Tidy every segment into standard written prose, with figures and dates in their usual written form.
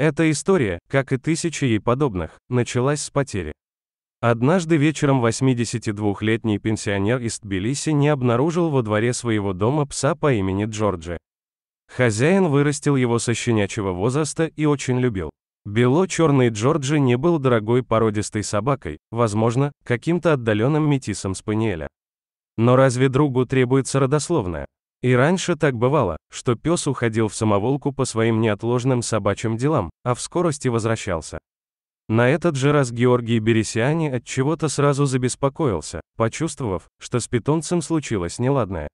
Эта история, как и тысячи ей подобных, началась с потери. Однажды вечером 82-летний пенсионер из Тбилиси не обнаружил во дворе своего дома пса по имени Джорджи. Хозяин вырастил его со щенячьего возраста и очень любил. Бело-черный Джорджи не был дорогой породистой собакой, возможно, каким-то отдаленным метисом спаниеля. Но разве другу требуется родословная? И раньше так бывало, что пес уходил в самоволку по своим неотложным собачьим делам, а в скорости возвращался. На этот же раз Георгий Бересиани от чего-то сразу забеспокоился, почувствовав, что с питомцем случилось неладное.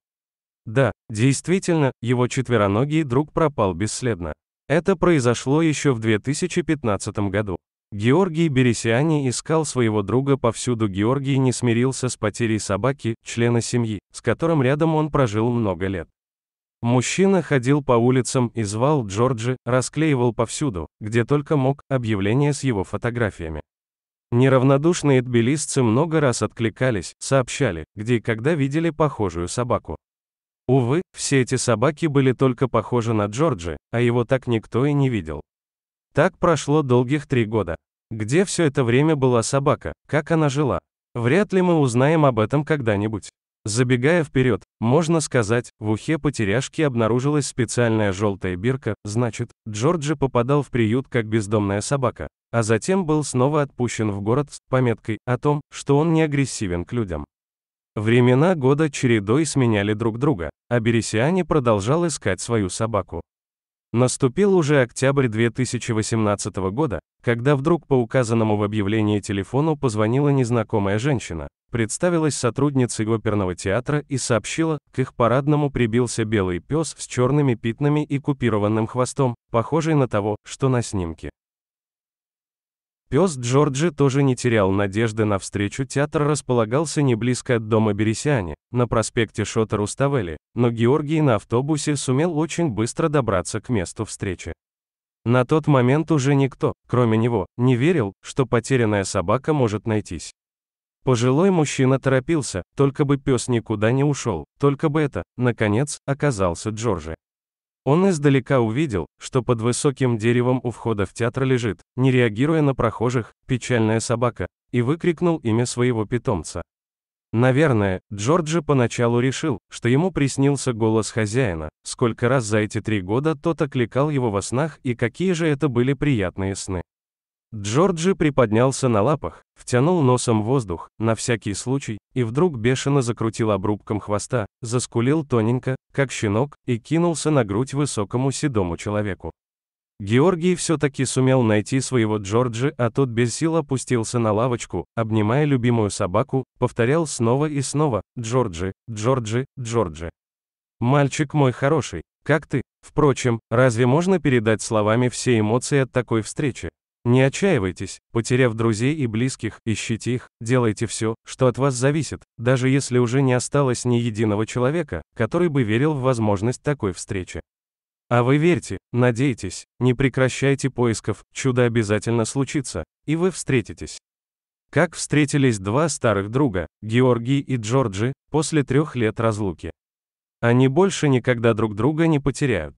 Да, действительно, его четвероногий друг пропал бесследно. Это произошло еще в 2015 году. Георгий Бересиани искал своего друга повсюду. Георгий не смирился с потерей собаки, члена семьи, с которым рядом он прожил много лет. Мужчина ходил по улицам и звал Джорджи, расклеивал повсюду, где только мог, объявления с его фотографиями. Неравнодушные тбилисцы много раз откликались, сообщали, где и когда видели похожую собаку. Увы, все эти собаки были только похожи на Джорджи, а его так никто и не видел. Так прошло долгих 3 года. Где все это время была собака, как она жила? Вряд ли мы узнаем об этом когда-нибудь. Забегая вперед, можно сказать, в ухе потеряшки обнаружилась специальная желтая бирка, значит, Джорджи попадал в приют как бездомная собака, а затем был снова отпущен в город с пометкой о том, что он не агрессивен к людям. Времена года чередой сменяли друг друга, а Бересиани продолжал искать свою собаку. Наступил уже октябрь 2018 года, когда вдруг по указанному в объявлении телефону позвонила незнакомая женщина, представилась сотрудницей оперного театра и сообщила, к их парадному прибился белый пес с черными пятнами и купированным хвостом, похожий на того, что на снимке. Пес Джорджи тоже не терял надежды на встречу. Театр располагался не близко от дома Бересиани, на проспекте Шота-Руставели, но Георгий на автобусе сумел очень быстро добраться к месту встречи. На тот момент уже никто, кроме него, не верил, что потерянная собака может найтись. Пожилой мужчина торопился, только бы пес никуда не ушел, только бы это, наконец, оказался Джорджи. Он издалека увидел, что под высоким деревом у входа в театр лежит, не реагируя на прохожих, печальная собака, и выкрикнул имя своего питомца. Наверное, Джорджи поначалу решил, что ему приснился голос хозяина, сколько раз за эти 3 года тот окликал его во снах и какие же это были приятные сны. Джорджи приподнялся на лапах, втянул носом воздух, на всякий случай, и вдруг бешено закрутил обрубком хвоста, заскулил тоненько, как щенок, и кинулся на грудь высокому седому человеку. Георгий все-таки сумел найти своего Джорджи, а тот без сил опустился на лавочку, обнимая любимую собаку, повторял снова и снова: «Джорджи, Джорджи, Джорджи. Мальчик мой хороший, как ты?» Впрочем, разве можно передать словами все эмоции от такой встречи? Не отчаивайтесь, потеряв друзей и близких, ищите их, делайте все, что от вас зависит, даже если уже не осталось ни единого человека, который бы верил в возможность такой встречи. А вы верьте, надейтесь, не прекращайте поисков, чудо обязательно случится, и вы встретитесь. Как встретились 2 старых друга, Георгий и Джорджи, после 3 лет разлуки. Они больше никогда друг друга не потеряют.